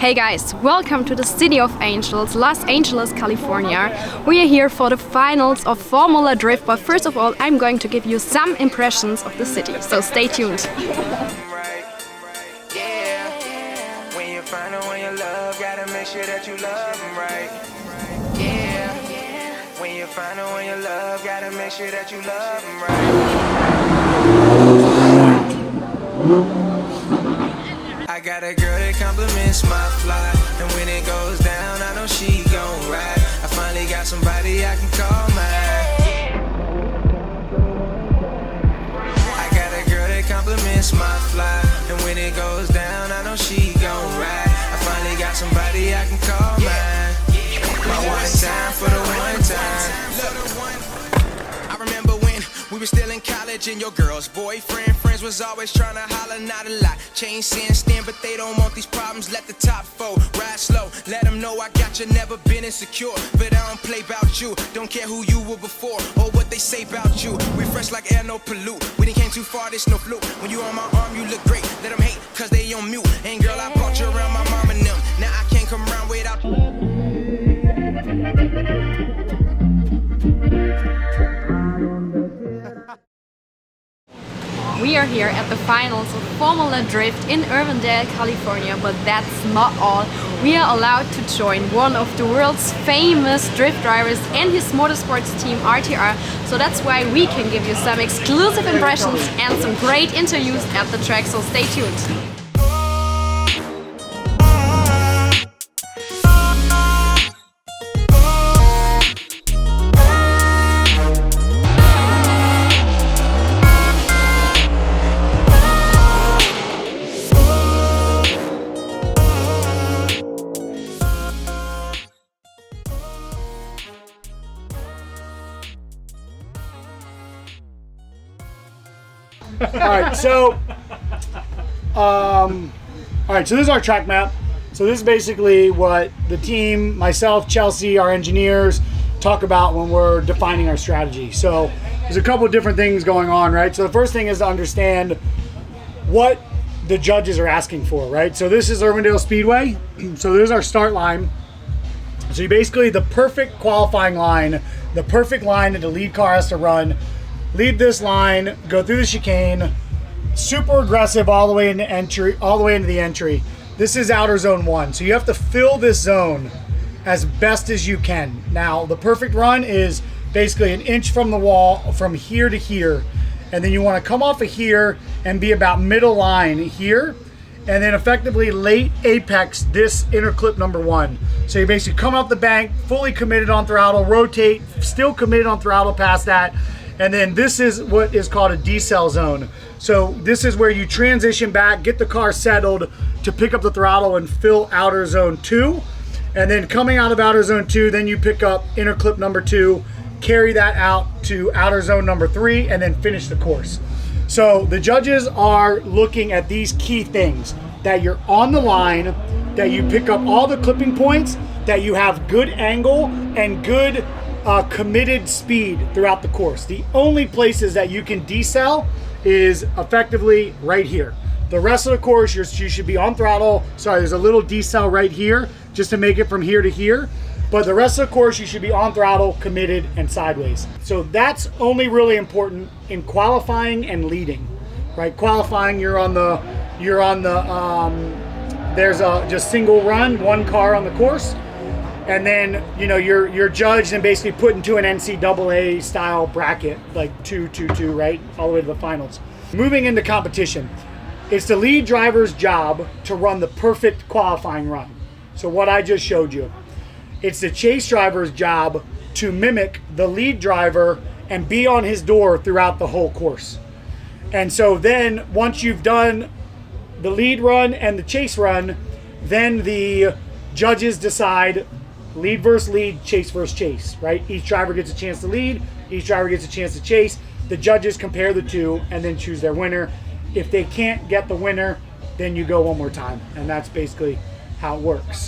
Hey guys, welcome to the City of Angels, Los Angeles, California. We are here for the finals of Formula Drift, but first of all I'm going to give you some impressions of the city, so stay tuned. I got a girl that compliments my fly, and when it goes down, I know she gon' ride. I finally got somebody I can call mine. I got a girl that compliments my fly, and when it goes down, I know she gon' ride. I finally got somebody I can call mine. My one time for the one time. I remember when we were still in college and your girl's boyfriend friends was always trying to holler, not a lot. Chain saying stand, but they don't want these problems. Let the top fold, ride slow. Let them know I got you, never been insecure. But I don't play about you, don't care who you were before or what they say about you. We fresh like air, no pollute. We didn't came too far, this no fluke. When you on my arm, you look great. Let them hate, cause they on mute. And girl, I brought you around my mom and them. Now I can't come around without We are here at the finals of Formula Drift in Irwindale, California, but that's not all. We are allowed to join one of the world's famous drift drivers and his motorsports team RTR, so that's why we can give you some exclusive impressions and some great interviews at the track, so stay tuned. Alright, so this is our track map. So this is basically what the team, myself, Chelsea, our engineers, talk about when we're defining our strategy. So there's a couple of different things going on, right? So the first thing is to understand what the judges are asking for, right? So this is Irwindale Speedway. So there's our start line. So you basically, the perfect qualifying line, the perfect line that the lead car has to run. Lead this line, go through the chicane, super aggressive all the way into the entry. This is outer zone 1, so you have to fill this zone as best as you can. Now, the perfect run is basically an inch from the wall from here to here, and then you want to come off of here and be about middle line here, and then effectively late apex this inner clip number 1. So you basically come off the bank, fully committed on throttle, rotate, still committed on throttle past that. And then this is what is called a decel zone. So this is where you transition back, get the car settled to pick up the throttle and fill outer zone 2. And then coming out of outer zone 2, then you pick up inner clip number 2, carry that out to outer zone number 3, and then finish the course. So the judges are looking at these key things: that you're on the line, that you pick up all the clipping points, that you have good angle and good committed speed throughout the course. The only places that you can decel is effectively right here. The rest of the course, you should be on throttle. Sorry, there's a little decel right here just to make it from here to here. But the rest of the course, you should be on throttle, committed, and sideways. So that's only really important in qualifying and leading, right? Qualifying, there's a just single run, one car on the course. And then, you know, you're judged and basically put into an NCAA style bracket, like 2-2-2, right? All the way to the finals. Moving into competition, it's the lead driver's job to run the perfect qualifying run. So what I just showed you. It's the chase driver's job to mimic the lead driver and be on his door throughout the whole course. And so then once you've done the lead run and the chase run, then the judges decide lead versus lead, chase versus chase, right? Each driver gets a chance to lead, each driver gets a chance to chase. The judges compare the two and then choose their winner. If they can't get the winner, then you go one more time. And that's basically how it works.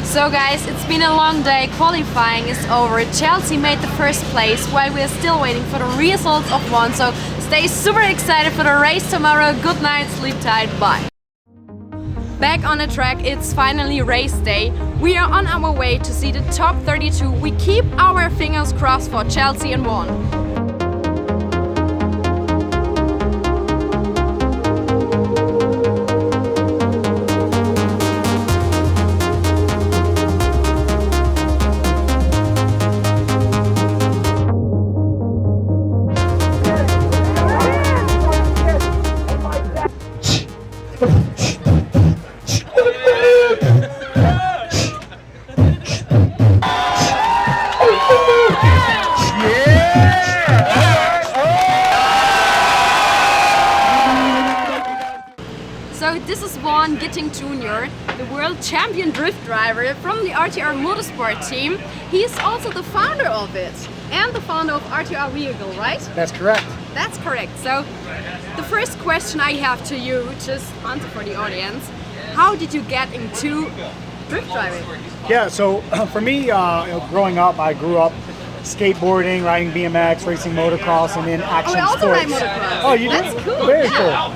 So guys, it's been a long day. Qualifying is over. Chelsea made the first place while we're still waiting for the results of one. So stay super excited for the race tomorrow. Good night, sleep tight, bye. Back on the track, it's finally race day. We are on our way to see the top 32. We keep our fingers crossed for Chelsea and Vaughn. So this is Vaughn Gittin JR, the world champion drift driver from the RTR Motorsports team. He's also the founder of it and the founder of RTR vehicle, right? That's correct. That's correct. So the first question I have to you, just answer for the audience, how did you get into drift driving? Yeah, so for me, growing up, I grew up skateboarding, riding BMX, racing motocross, and then action I also sports. ride motocross. Oh, you That's do? cool. Very Yeah.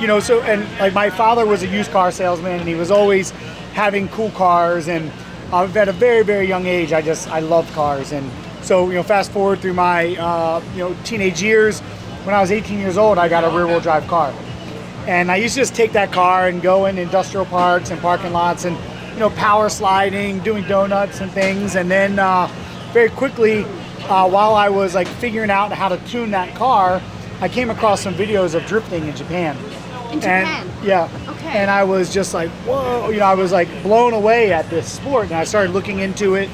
cool. And like my father was a used car salesman, and he was always having cool cars. And at a very, very young age, I loved cars. And so fast forward through my teenage years, when I was 18 years old, I got a rear-wheel drive car. And I used to just take that car and go in industrial parks and parking lots and power sliding, doing donuts and things. And then very quickly, while I was like figuring out how to tune that car, I came across some videos of drifting in Japan. In Japan? Yeah. Okay. And I was just like, whoa, I was like blown away at this sport. And I started looking into it.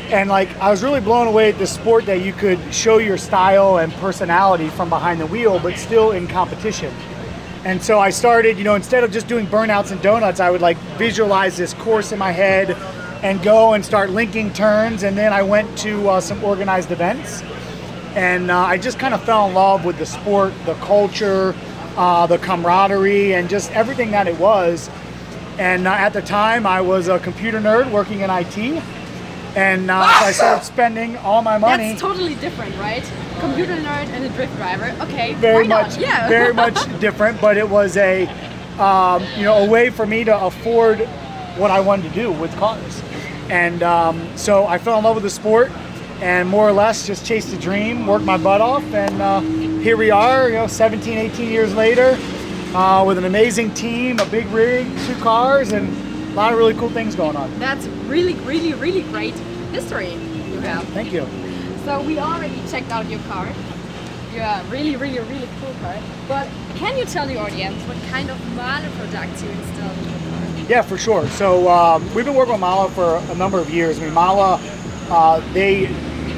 And like, I was really blown away at this sport that you could show your style and personality from behind the wheel, but still in competition. And so I started, instead of just doing burnouts and donuts, I would like visualize this course in my head and go and start linking turns. And then I went to some organized events, and I just kind of fell in love with the sport, the culture, the camaraderie, and just everything that it was. And at the time, I was a computer nerd working in IT. And so I started spending all my money. That's totally different, right? Computer nerd and a drift driver. Okay, Very why not? much, Yeah. very much different. But it was a way for me to afford what I wanted to do with cars. And so I fell in love with the sport, and more or less just chased a dream, worked my butt off, and here we are, 17, 18 years later, with an amazing team, a big rig, 2 cars, and a lot of really cool things going on. That's really, really, really great history you have. Thank you. So we already checked out your car. Yeah, really, really, really cool car. But can you tell the audience what kind of MAHLE products you installed in your car? Yeah, for sure. So we've been working with MAHLE for a number of years. I mean, MAHLE,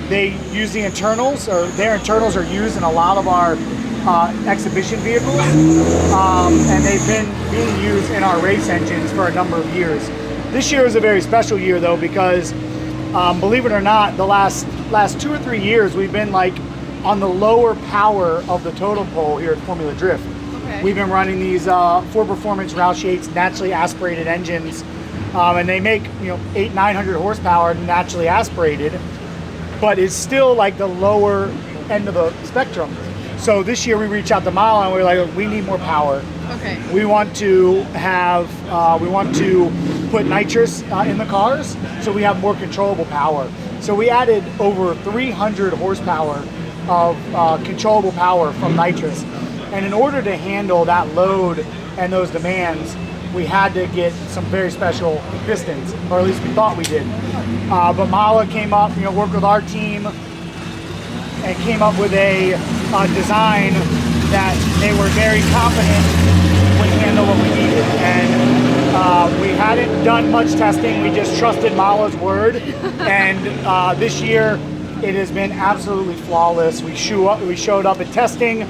they use the internals, or their internals are used in a lot of our exhibition vehicles, and they've been being used in our race engines for a number of years. This year is a very special year though, because believe it or not, the last 2 or 3 years we've been like on the lower power of the totem pole here at Formula Drift. Okay. We've been running these Ford Performance Roush 8s naturally aspirated engines, and they make 800-900 horsepower naturally aspirated, but it's still like the lower end of the spectrum. So this year we reached out to MAHLE and we were like, we need more power. Okay. We want to put nitrous in the cars, so we have more controllable power. So we added over 300 horsepower of controllable power from nitrous. And in order to handle that load and those demands, we had to get some very special pistons, or at least we thought we did. But MAHLE came up, worked with our team, and came up with a design that they were very confident would handle what we needed. And we hadn't done much testing, we just trusted MAHLE's word. And this year, it has been absolutely flawless. We showed up at testing,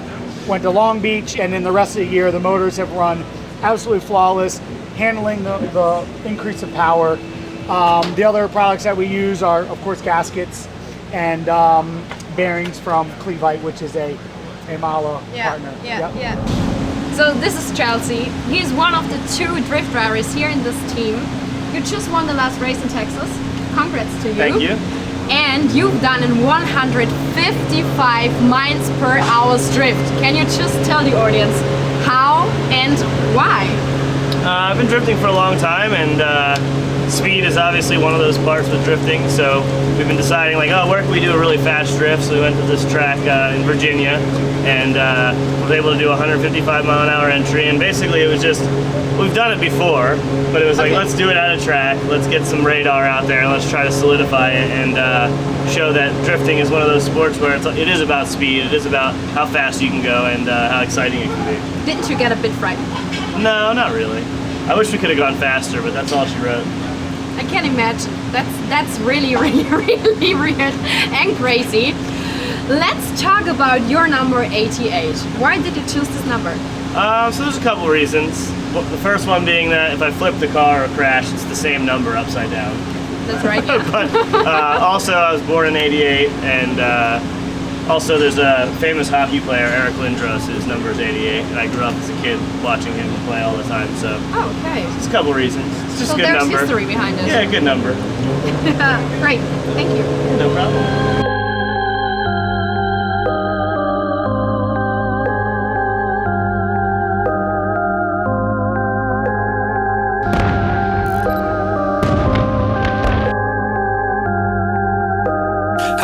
went to Long Beach, and in the rest of the year, the motors have run absolutely flawless, handling the increase of power. The other products that we use are, of course, gaskets and bearings from Clevite, which is a MAHLE partner. Yeah. So this is Chelsea. He's one of the 2 drift drivers here in this team. You just won the last race in Texas. Congrats to you. Thank you. And you've done in 155 miles per hour drift. Can you just tell the audience how and why? I've been drifting for a long time, and speed is obviously one of those parts with drifting. So we've been deciding, like, oh, where can we do a really fast drift? So we went to this track in Virginia, and was able to do a 155-mile-an-hour entry. And basically, it was just, we've done it before, but it was like, let's do it at a track. Let's get some radar out there, and let's try to solidify it and show that drifting is one of those sports where it is about speed. It is about how fast you can go and how exciting it can be. Didn't you get a bit frightened? No, not really. I wish we could have gone faster, but that's all she wrote. I can't imagine. That's really, really, really weird and crazy. Let's talk about your number 88. Why did you choose this number? So there's a couple reasons. Well, the first one being that if I flip the car or crash, it's the same number upside down. That's right, yeah. But also, I was born in '88, and also there's a famous hockey player, Eric Lindros, his number is 88, and I grew up as a kid watching him play all the time, so Oh, okay. it's a couple reasons. It's just So a good there's number. history behind it. Yeah, good number. Great, thank you. No problem.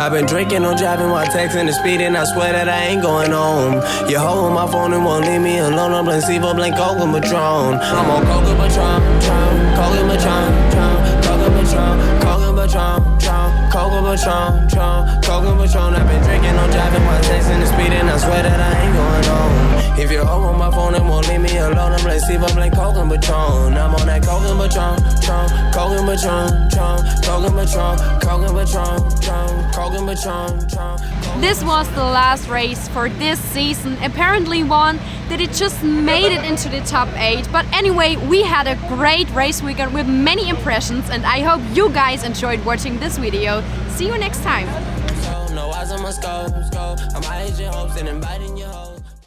I've been drinking, I'm driving while texting and speeding. I swear that I ain't going home. You hold my phone and won't leave me alone. I'm playing Sivo, playing Coke and Patron. I'm on Coke and Patron, Coke and Patron, Coke and Patron, Coke and Patron, Coke and Patron, Coke and Patron. I've been drinking, I'm driving while texting and speeding. I swear that I ain't going home. If you hold my phone and won't leave me alone, I'm playing Sivo, playing Coke and Patron. I'm on that Coke and Patron, Coke and Patron, Coke and Patron, Coke and Patron, Coke and Patron. This was the last race for this season. Apparently one that it just made it into the top 8. But anyway, we had a great race weekend with many impressions, and I hope you guys enjoyed watching this video. See you next time. No, I must go. I'm hiding your hopes and inviting your hopes.